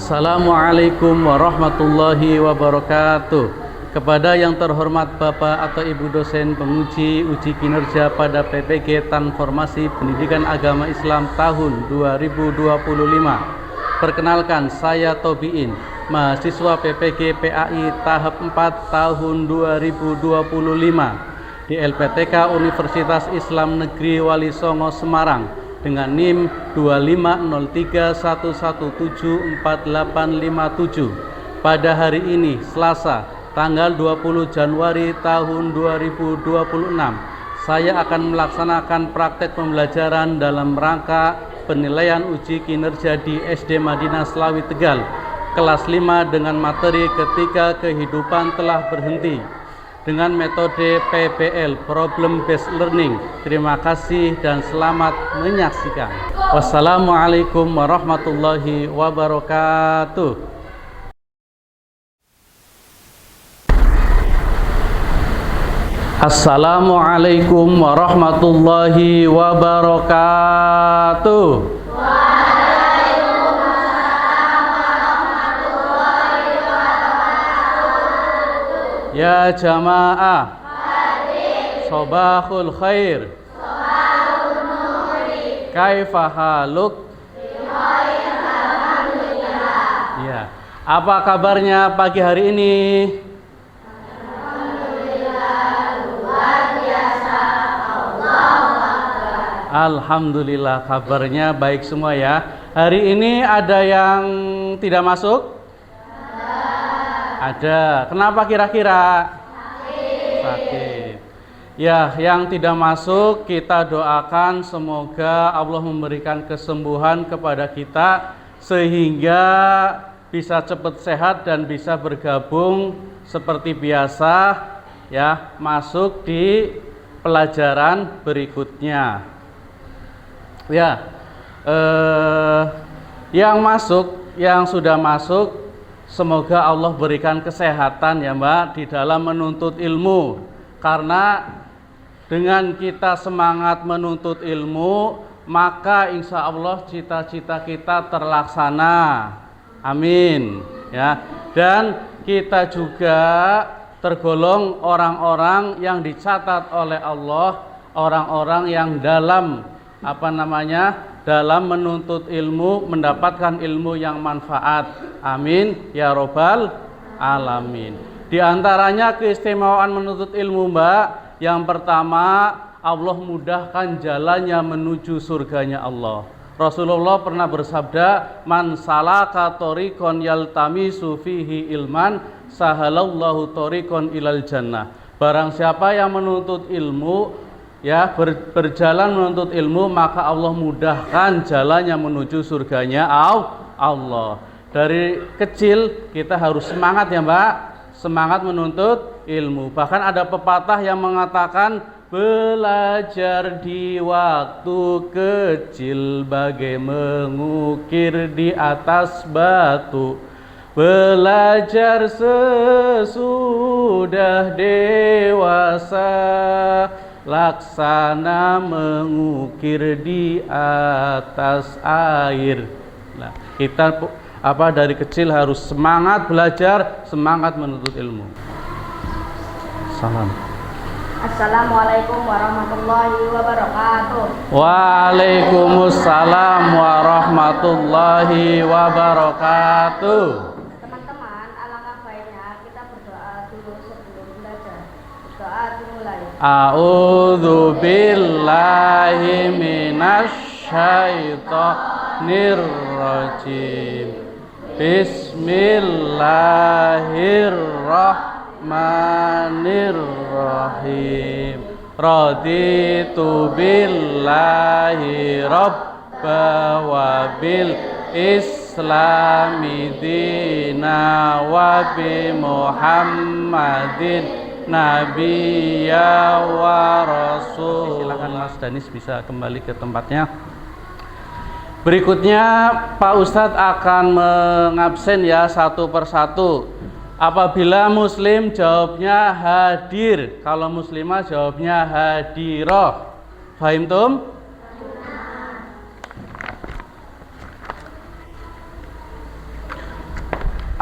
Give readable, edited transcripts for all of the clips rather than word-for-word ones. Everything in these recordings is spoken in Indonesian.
Assalamualaikum warahmatullahi wabarakatuh. Kepada yang terhormat Bapak atau Ibu dosen penguji uji kinerja pada PPG Transformasi Pendidikan Agama Islam tahun 2025. Perkenalkan, saya Tobiin, mahasiswa PPG PAI tahap 4 tahun 2025 di LPTK Universitas Islam Negeri Wali Songo Semarang dengan NIM 2503117487. Pada hari ini, Selasa, tanggal 20 Januari tahun 2026, saya akan melaksanakan praktek pembelajaran dalam rangka penilaian uji kinerja di SD Madinah Slawi Tegal, kelas 5 dengan materi ketika kehidupan telah berhenti, dengan metode PBL, Problem Based Learning. Terima kasih dan selamat menyaksikan. Wassalamualaikum warahmatullahi wabarakatuh. Assalamualaikum warahmatullahi wabarakatuh. Ya jamaah, sobahul khair, kaifa haluk? Ya, apa kabarnya pagi hari ini? Alhamdulillah, kabarnya baik semua ya. Hari ini ada yang tidak masuk? Ada. Kenapa kira-kira? Sakit. Ya, yang tidak masuk kita doakan semoga Allah memberikan kesembuhan kepada kita sehingga bisa cepat sehat dan bisa bergabung seperti biasa ya, masuk di pelajaran berikutnya. Ya, yang sudah masuk, semoga Allah berikan kesehatan ya Mbak di dalam menuntut ilmu. Karena dengan kita semangat menuntut ilmu, maka insya Allah cita-cita kita terlaksana. Amin. Ya, dan kita juga tergolong orang-orang yang dicatat oleh Allah, orang-orang yang dalam dalam menuntut ilmu mendapatkan ilmu yang manfaat. Amin ya robbal alamin. Di antaranya keistimewaan menuntut ilmu Mbak, yang pertama Allah mudahkan jalannya menuju surganya Allah. Rasulullah pernah bersabda, man salaka thoriqan yaltamisu fihi ilman sahalallahu thoriqan ilal jannah. Barang siapa yang menuntut ilmu ya, berjalan menuntut ilmu, maka Allah mudahkan jalannya menuju surganya Allah. Dari kecil kita harus semangat ya Mbak, semangat menuntut ilmu. Bahkan ada pepatah yang mengatakan, belajar di waktu kecil bagai mengukir di atas batu, belajar sesudah dewasa laksana mengukir di atas air. Nah, kita dari kecil harus semangat belajar, semangat menuntut ilmu. Salam. Assalamualaikum warahmatullahi wabarakatuh. Waalaikumsalam warahmatullahi wabarakatuh. A'udzu billahi minasyaitonir rajim. Bismillahirrahmanirrahim. Raditu billahi rabba wa bil islami dina wa bi Muhammadin Nabiya wa Rasul. Silakan Mas Danis bisa kembali ke tempatnya. Berikutnya Pak Ustadz akan mengabsen ya satu persatu. Apabila muslim jawabnya hadir, kalau muslimah jawabnya hadiroh. Fahim tum?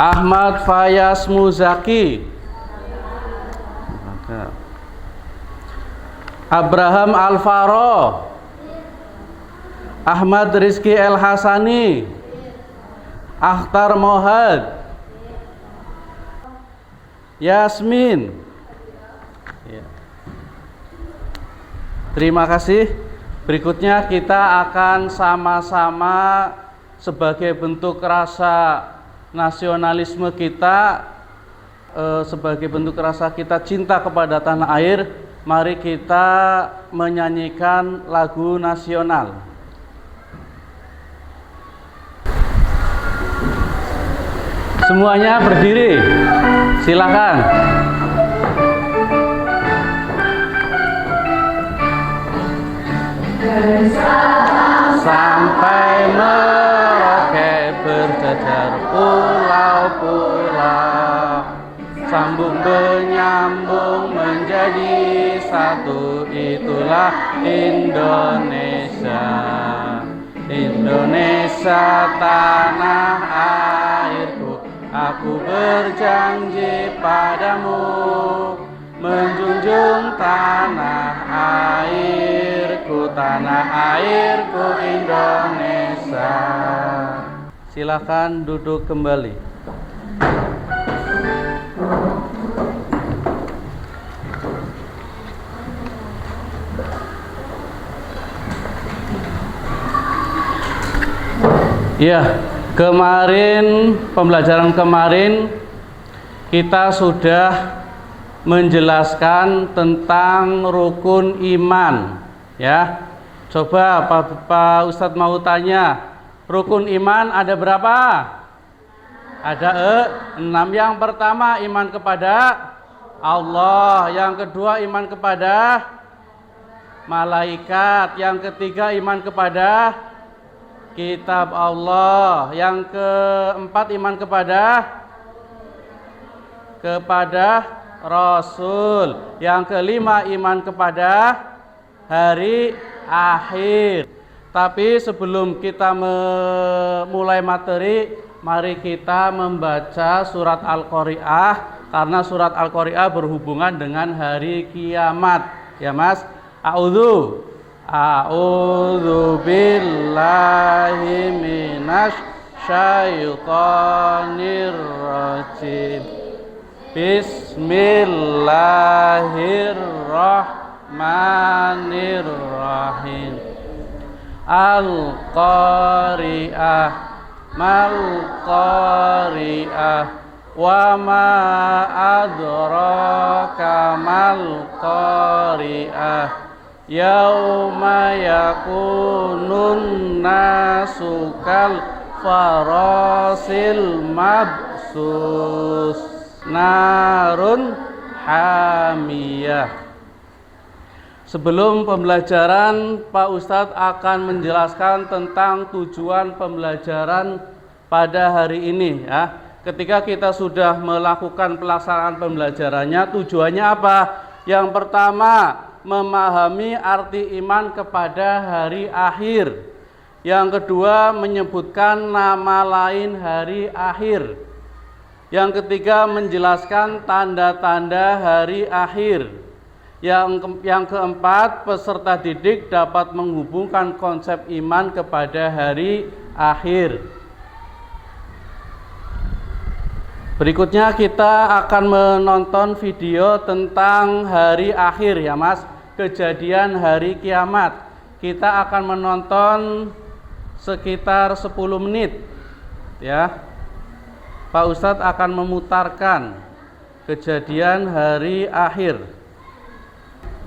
Ahmad Fayas Muzaki, Abraham Alvaro, Ahmad Rizky El Hasani, Akhtar Mohad, Yasmin. Terima kasih. Berikutnya kita akan sama-sama sebagai bentuk rasa nasionalisme kita, sebagai bentuk rasa kita cinta kepada tanah air, mari kita menyanyikan lagu nasional. Semuanya berdiri, silakan. Sampai Merauke berjajar pulau-pulau, sambung menyambung menjadi satu, itulah Indonesia. Indonesia tanah airku, aku berjanji padamu, menjunjung tanah airku, tanah airku Indonesia. Silakan duduk kembali. Ya, pembelajaran kemarin kita sudah menjelaskan tentang rukun iman, ya. Coba Pak Ustadz mau tanya, rukun iman ada berapa? Ada 6. Yang pertama iman kepada Allah, yang kedua iman kepada malaikat, yang ketiga iman kepada kitab Allah, yang keempat iman kepada Rasul, yang kelima iman kepada hari akhir. Tapi sebelum kita memulai materi, mari kita membaca surat Al-Qari'ah, karena surat Al-Qari'ah berhubungan dengan hari kiamat. Ya Mas, A'udzu billahi minasy syaithanir rajim. Bismillahirrahmanirrahim. Al-Qari'ah, mal-Qari'ah, wa ma adraka mal-Qari'ah. Yauma yakunun nasu kal farasil mabsus, narun hamiyah. Sebelum pembelajaran, Pak Ustadz akan menjelaskan tentang tujuan pembelajaran pada hari ini, ya. Ketika kita sudah melakukan pelaksanaan pembelajarannya, tujuannya apa? Yang pertama, memahami arti iman kepada hari akhir. Yang kedua, menyebutkan nama lain hari akhir. Yang ketiga, menjelaskan tanda-tanda hari akhir. Yang keempat, peserta didik dapat menghubungkan konsep iman kepada hari akhir. Berikutnya kita akan menonton video tentang hari akhir, ya Mas, kejadian hari kiamat. Kita akan menonton sekitar 10 menit, ya. Pak Ustadz akan memutarkan kejadian hari akhir,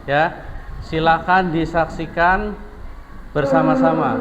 ya. Silakan disaksikan bersama-sama.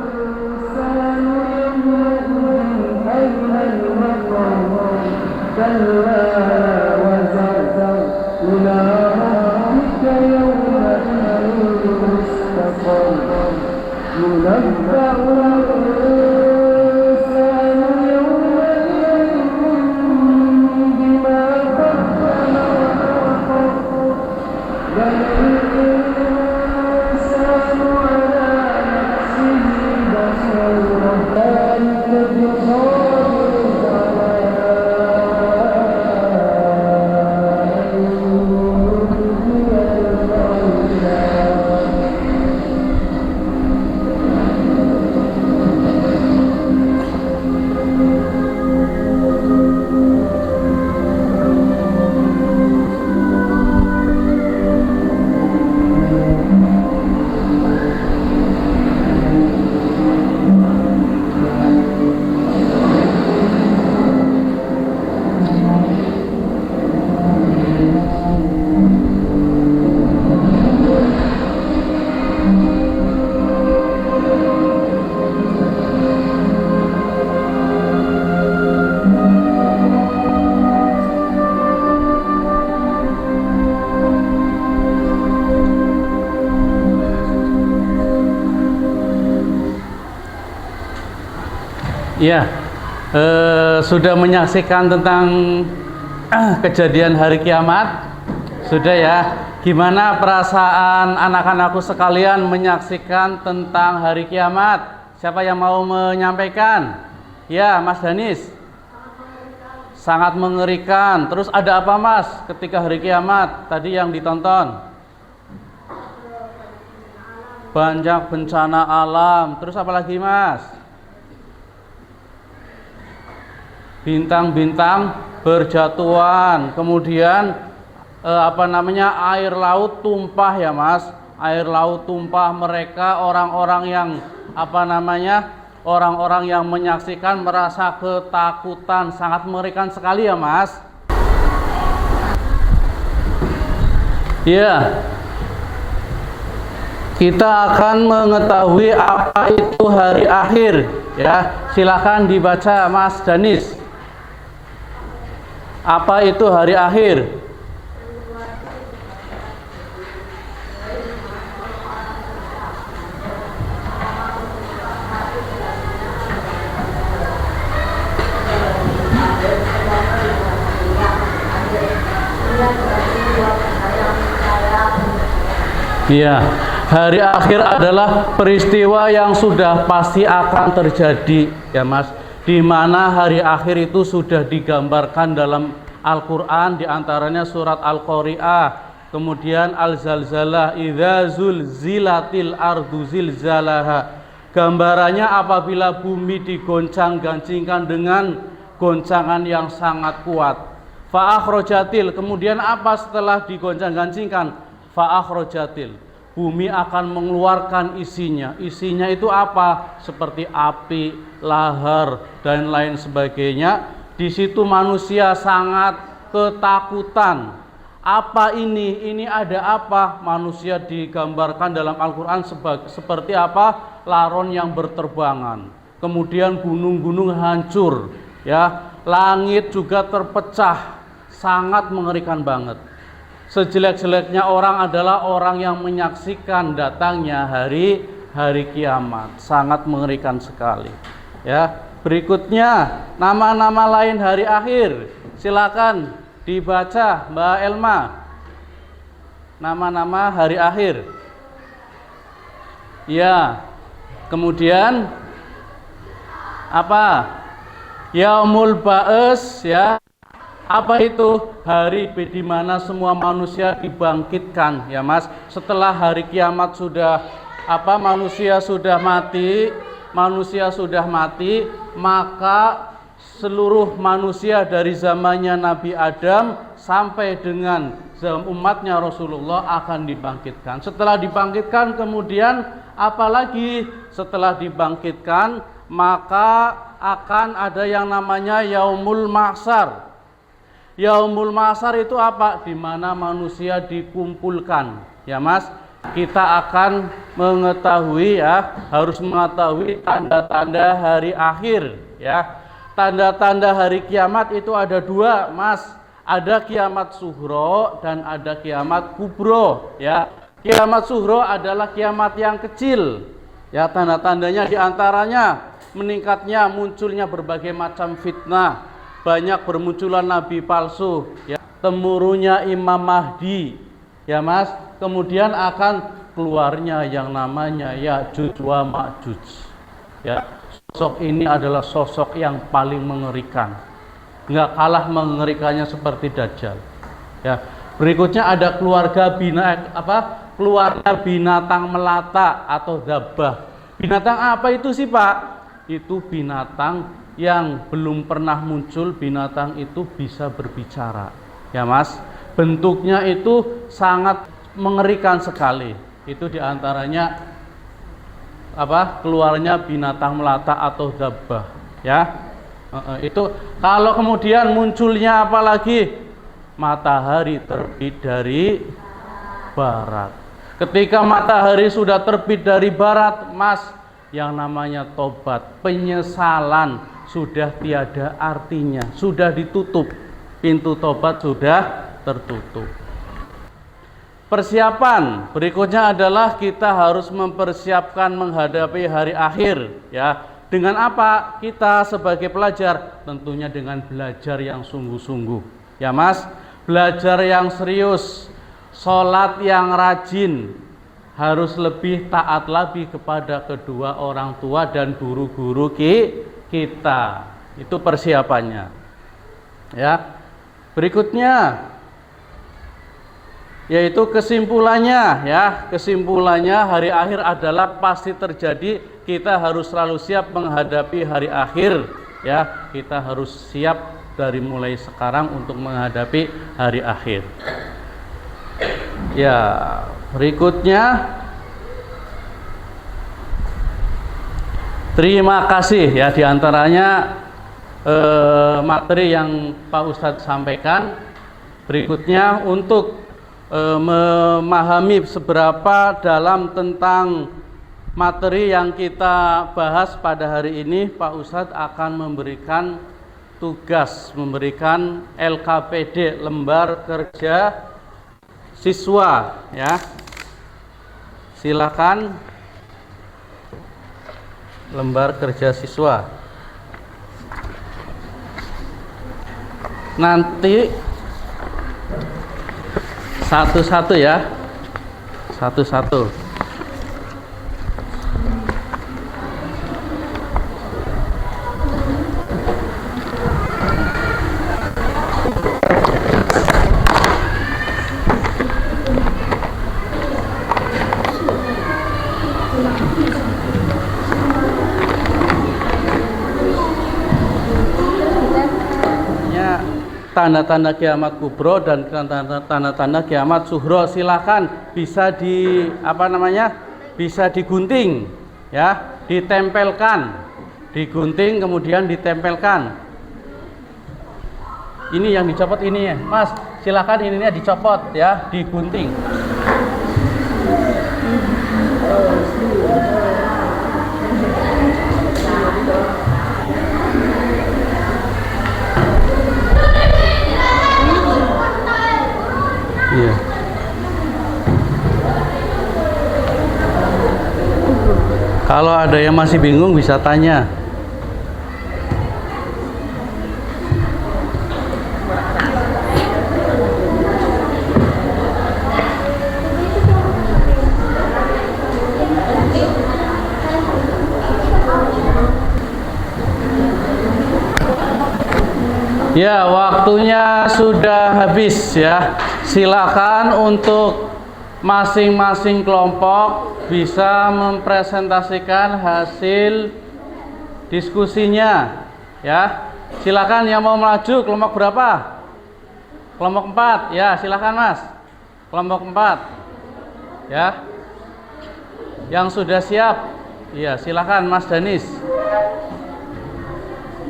Ya, sudah menyaksikan tentang kejadian hari kiamat? Sudah ya. Gimana perasaan anak-anakku sekalian menyaksikan tentang hari kiamat? Siapa yang mau menyampaikan? Ya, Mas Danis. Sangat mengerikan. Terus ada apa, Mas, ketika hari kiamat tadi yang ditonton? Banyak bencana alam. Terus apa lagi, Mas? Bintang-bintang berjatuhan. Kemudian air laut tumpah ya, Mas. Air laut tumpah, mereka orang-orang yang orang-orang yang menyaksikan merasa ketakutan, sangat mengerikan sekali ya, Mas. Ya. Kita akan mengetahui apa itu hari akhir ya. Silakan dibaca, Mas Danis. Apa itu hari akhir? Iya, hari akhir adalah peristiwa yang sudah pasti akan terjadi ya, Mas. Di mana hari akhir itu sudah digambarkan dalam Al-Qur'an, diantaranya surat Al-Qari'ah, kemudian Al-Zalzalah, idza zulzilatil ardu zilzalaha. Gambarannya apabila bumi digoncang-gancingkan dengan goncangan yang sangat kuat. Fa akhrajatil, kemudian apa setelah digoncang-gancingkan? Fa'akhrojatil, bumi akan mengeluarkan isinya. Isinya itu apa? Seperti api, lahar, dan lain sebagainya. Di situ manusia sangat ketakutan. Apa ini? Ini ada apa? Manusia digambarkan dalam Al-Quran seperti apa? Laron yang berterbangan. Kemudian gunung-gunung hancur, ya. Langit juga terpecah. Sangat mengerikan banget. Sejelek-jeleknya orang adalah orang yang menyaksikan datangnya hari kiamat. Sangat mengerikan sekali. Ya, berikutnya nama-nama lain hari akhir. Silakan dibaca, Mbak Elma. Nama-nama hari akhir. Ya. Kemudian apa? Yaumul Ba'as, ya. Apa itu? Hari di mana semua manusia dibangkitkan ya, Mas. Setelah hari kiamat sudah manusia sudah mati, maka seluruh manusia dari zamannya Nabi Adam sampai dengan umatnya Rasulullah akan dibangkitkan. Setelah dibangkitkan kemudian apalagi? Setelah dibangkitkan maka akan ada yang namanya Yaumul Mahsyar. Yaumul Mahsyar itu apa? Di mana manusia dikumpulkan, ya, Mas. Kita akan mengetahui ya, harus mengetahui tanda-tanda hari akhir, ya. Tanda-tanda hari kiamat itu ada dua, Mas. Ada kiamat sughra dan ada kiamat kubro, ya. Kiamat sughra adalah kiamat yang kecil, ya. Tanda-tandanya diantaranya meningkatnya, munculnya berbagai macam fitnah. Banyak bermunculan nabi palsu, ya, temurunnya Imam Mahdi, ya, Mas. Kemudian akan keluarnya yang namanya Ya'juj wa Ma'juj, ya. Sosok ini adalah sosok yang paling mengerikan, nggak kalah mengerikannya seperti Dajjal, ya. Berikutnya ada keluarga binatang melata atau dabbah. Binatang apa itu sih, Pak? Itu binatang yang belum pernah muncul. Binatang itu bisa berbicara, ya, Mas. Bentuknya itu sangat mengerikan sekali. Itu diantaranya keluarnya binatang melata atau dabbah, ya. Itu kalau kemudian munculnya apalagi? Matahari terbit dari barat. Ketika matahari sudah terbit dari barat, Mas, yang namanya tobat, penyesalan sudah tiada artinya, sudah ditutup, pintu tobat sudah tertutup. Persiapan berikutnya adalah kita harus mempersiapkan menghadapi hari akhir, ya. Dengan apa kita sebagai pelajar? Tentunya dengan belajar yang sungguh-sungguh. Ya Mas, belajar yang serius, sholat yang rajin, harus lebih taat lagi kepada kedua orang tua dan guru-guru kita. Itu persiapannya. Ya. Berikutnya yaitu kesimpulannya, ya. Kesimpulannya hari akhir adalah pasti terjadi. Kita harus selalu siap menghadapi hari akhir, ya. Kita harus siap dari mulai sekarang untuk menghadapi hari akhir. Ya, berikutnya terima kasih ya, diantaranya materi yang Pak Ustadz sampaikan. Berikutnya untuk memahami seberapa dalam tentang materi yang kita bahas pada hari ini, Pak Ustadz akan memberikan tugas, memberikan LKPD, lembar kerja siswa, ya. Silakan lembar kerja siswa. Nanti satu-satu ya, satu-satu. Tanda-tanda kiamat kubro dan tanda-tanda kiamat sughro. Silakan bisa bisa digunting, ya, ditempelkan, digunting kemudian ditempelkan. Ini yang dicopot ini ya, Mas. Silakan ininya dicopot ya, digunting. Iya. Kalau ada yang masih bingung bisa tanya. Ya, waktunya sudah habis ya. Silakan untuk masing-masing kelompok bisa mempresentasikan hasil diskusinya ya. Silakan yang mau maju, kelompok berapa? Kelompok 4 ya, silakan Mas. Kelompok 4 ya. Yang sudah siap ya, silakan Mas Danis.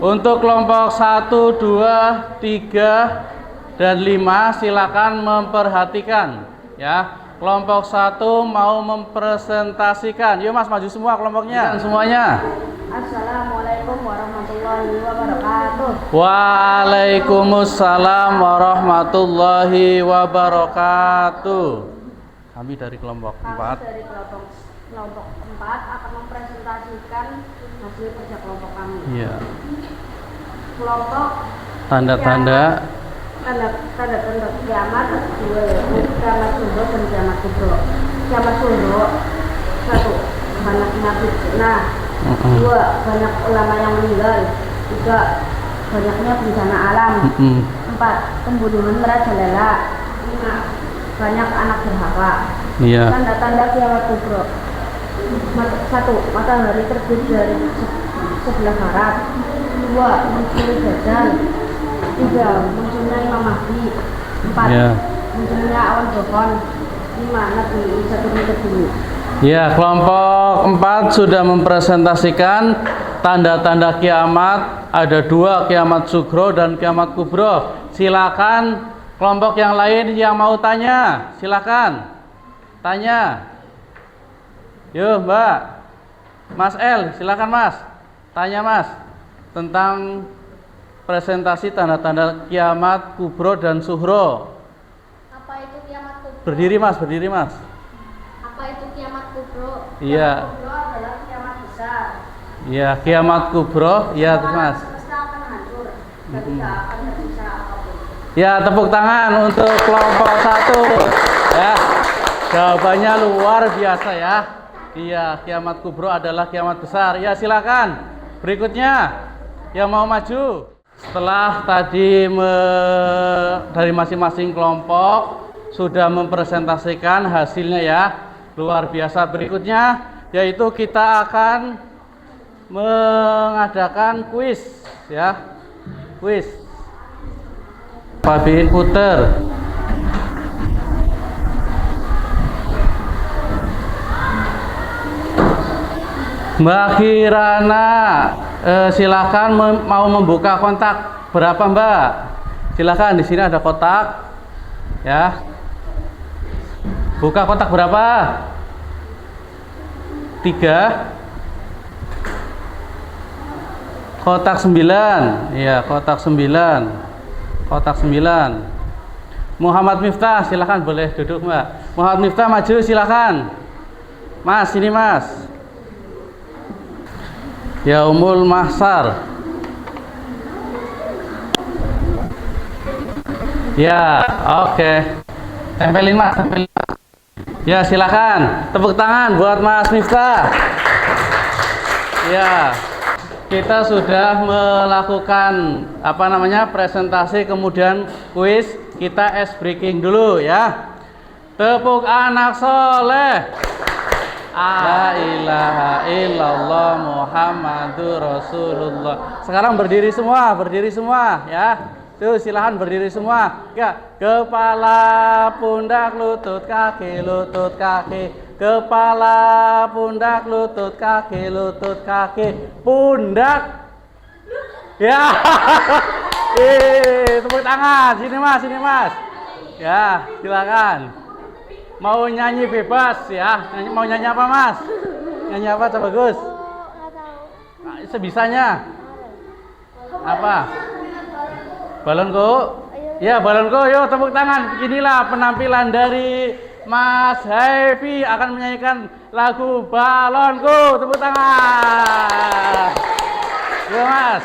Untuk kelompok 1, 2, 3 dan 5 silakan memperhatikan ya. Kelompok 1 mau mempresentasikan. Yuk Mas, maju semua kelompoknya. Semuanya. Assalamualaikum warahmatullahi wabarakatuh. Waalaikumsalam warahmatullahi wabarakatuh. Kami dari kelompok 4. Kami dari kelompok 4 akan mempresentasikan hasil kerja kelompok kami. Iya. Kelompok Tanda-tanda kiamat dua, kiamat sughro dan kiamat kubro. Kiamat sughro 1, banyaknya fitnah. 2, banyak ulama yang meninggal. 3, banyaknya bencana alam. 4, pembunuhan merajalela. 5, banyak anak durhaka. Iya. Tanda-tanda kiamat kubro. 1, matahari terbit dari sebelah barat. 2, munculnya Dajjal. 3, munculnya Imam Mahdi. 4, munculnya awan dukhan. 5, Nabi Isa turun ke bumi. Ya, kelompok 4 sudah mempresentasikan tanda-tanda kiamat. Ada 2, kiamat sughro dan kiamat kubro. Silakan kelompok yang lain yang mau tanya, silakan tanya. Yuk Mbak, Mas L, silakan Mas, tanya Mas tentang presentasi tanda-tanda kiamat kubro dan sughro. Apa itu kiamat kubro? Berdiri Mas, berdiri Mas. Apa itu kiamat kubro? Iya. Kiamat kubro adalah kiamat besar. Ya, kiamat kubro. Ya, Mas. Semesta akan hancur dan tidak akan tersisa apapun. Ya, tepuk tangan untuk kelompok 1. Ya, jawabannya luar biasa ya. Iya, kiamat kubro adalah kiamat besar. Ya, silakan. Berikutnya, yang mau maju. Setelah tadi dari masing-masing kelompok sudah mempresentasikan hasilnya ya, luar biasa. Berikutnya, yaitu kita akan mengadakan kuis ya, kuis. Pak Bin puter. Mbak Kirana, silakan mau membuka kontak berapa Mbak? Silakan, di sini ada kotak ya. Buka kotak berapa? 3. Kotak 9. Iya, kotak 9. Kotak 9. Muhammad Miftah, silakan, boleh duduk Mbak. Muhammad Miftah maju, silakan. Mas, ini Mas. Yaumul Mahsar. Ya, oke. Tempelin Mas, tempelin Mas. Ya, silakan. Tepuk tangan buat Mas Miftah. Ya. Kita sudah melakukan presentasi, kemudian kuis. Kita ice breaking dulu ya. Tepuk anak soleh. La ilaha illallah Muhammadur Rasulullah. Sekarang berdiri semua ya. Tuh, silahkan berdiri semua. Ya, kepala, pundak, lutut, kaki, lutut, kaki. Kepala, pundak, lutut, kaki, lutut, kaki, pundak. Ya. Tepuk tangan. Sini Mas. Ya, silakan. Mau nyanyi bebas ya. Mau nyanyi apa Mas? Nyanyi apa coba Gus? Nah, sebisanya. Apa? Balonku? Ya, balonku. Yuk tepuk tangan. Inilah penampilan dari Mas Happy akan menyanyikan lagu Balonku. Tepuk tangan. Ya Mas.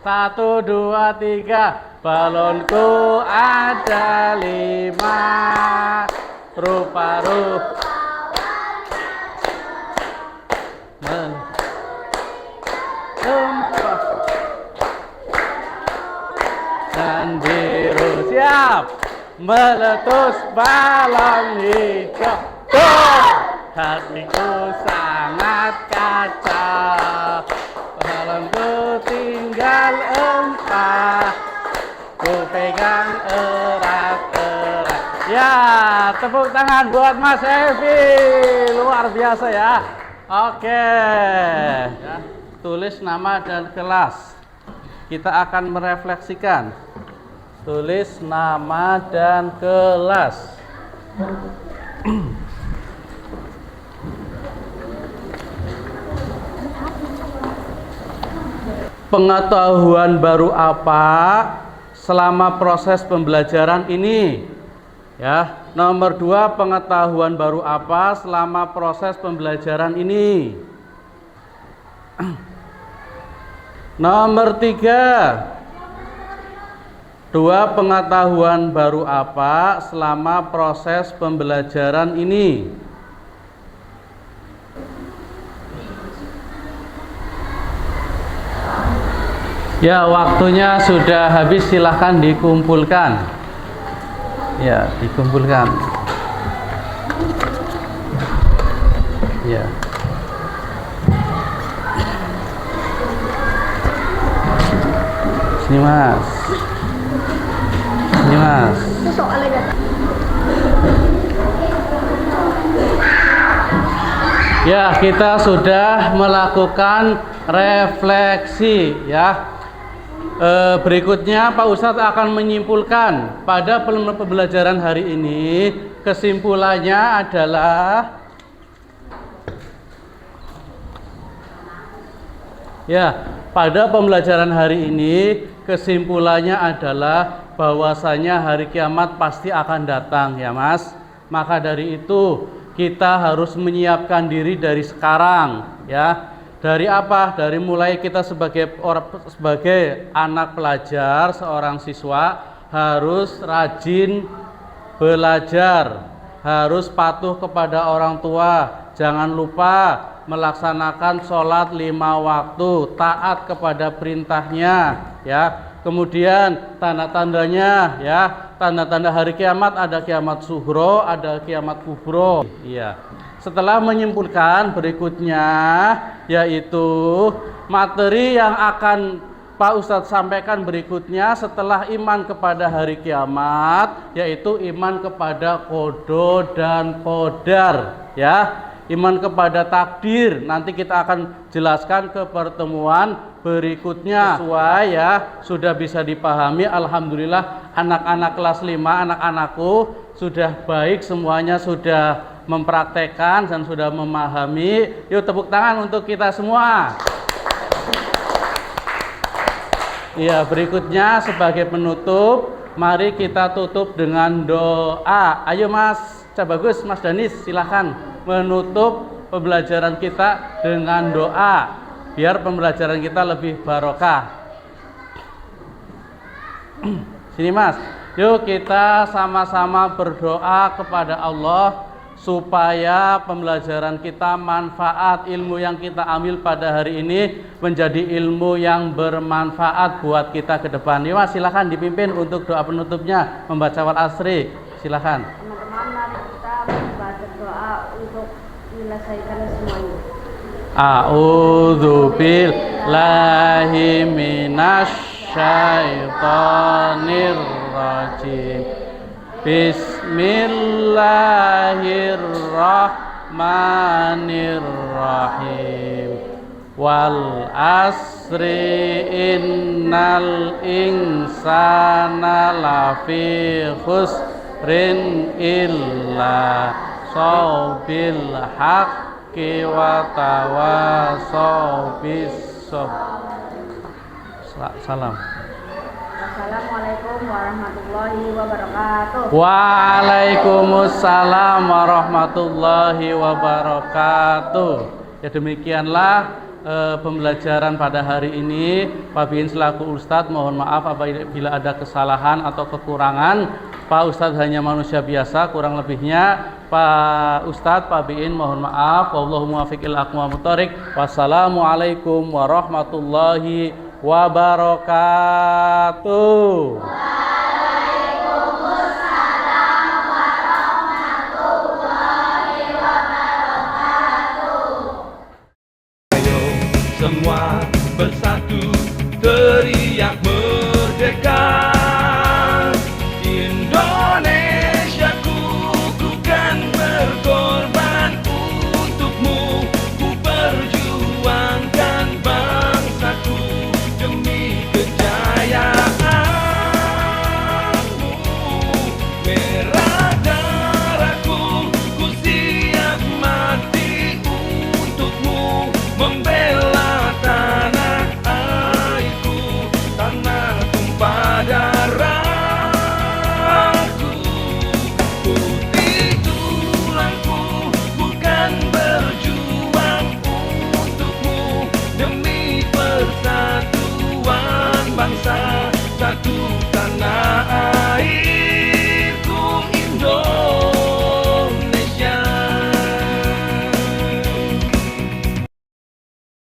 1, 2, 3. Balonku ada 5 rupa-rupa dan biru. Siap. Meletus balon hijau. Hatiku sangat kacau. Balonku tinggal 4. Ku pegang erat-erat. Ya, tepuk tangan buat Mas Evi. Luar biasa ya. Oke. Ya, tulis nama dan kelas. Kita akan merefleksikan. Tulis nama dan kelas. Pengetahuan baru apa selama proses pembelajaran ini? Ya, nomor 2, pengetahuan baru apa selama proses pembelajaran ini? Nomor 3, 2 pengetahuan baru apa selama proses pembelajaran ini? Ya, waktunya sudah habis, silahkan dikumpulkan. Ya, dikumpulkan. Ya. Sini Mas. Sini Mas. Ya, kita sudah melakukan refleksi ya. Berikutnya Pak Ustadz akan menyimpulkan pada pembelajaran hari ini. Kesimpulannya adalah ya, pada pembelajaran hari ini kesimpulannya adalah bahwasanya hari kiamat pasti akan datang ya Mas. Maka dari itu kita harus menyiapkan diri dari sekarang ya. Dari apa? Dari mulai kita sebagai anak pelajar, seorang siswa harus rajin belajar, harus patuh kepada orang tua, jangan lupa melaksanakan sholat 5 waktu, taat kepada perintahnya, ya. Kemudian tanda-tandanya, ya, tanda-tanda hari kiamat ada kiamat sughro, ada kiamat kubro, iya. Setelah menyimpulkan berikutnya, yaitu materi yang akan Pak Ustadz sampaikan berikutnya setelah iman kepada hari kiamat, yaitu iman kepada qada dan qadar, ya. Iman kepada takdir nanti kita akan jelaskan ke pertemuan berikutnya. Sesuai, ya, sudah bisa dipahami. Alhamdulillah anak-anak kelas 5, anak-anakku sudah baik, semuanya sudah mempraktekkan dan sudah memahami. Yuk tepuk tangan untuk kita semua. Ya, berikutnya sebagai penutup, mari kita tutup dengan doa. Ayo Mas Cabagus, Mas Danis, silahkan menutup pembelajaran kita dengan doa, biar pembelajaran kita lebih barokah. Sini Mas, yuk kita sama-sama berdoa kepada Allah supaya pembelajaran kita manfaat, ilmu yang kita ambil pada hari ini menjadi ilmu yang bermanfaat buat kita ke depan. Yuk Mas, silahkan dipimpin untuk doa penutupnya, membaca wal asri, silahkan. Teman-teman, mari kita membaca doa untuk menyelesaikan semuanya. A'udzu billahi minasyaitonir rajim. Bismillahirrahmanirrahim. Wal asri innal insana lafi khusrin illa sabil haqqi wa tawasaw bis sabr. Salam. Assalamualaikum warahmatullahi wabarakatuh. Waalaikumsalam warahmatullahi wabarakatuh. Ya, demikianlah pembelajaran pada hari ini. Pak Biin selaku Ustadz mohon maaf apabila ada kesalahan atau kekurangan. Pak Ustadz hanya manusia biasa, kurang lebihnya Pak Ustadz, Pak Biin mohon maaf. Wallahu muwaffiq ila aqwamit thoriq. Wassalamualaikum warahmatullahi wabarakatuh.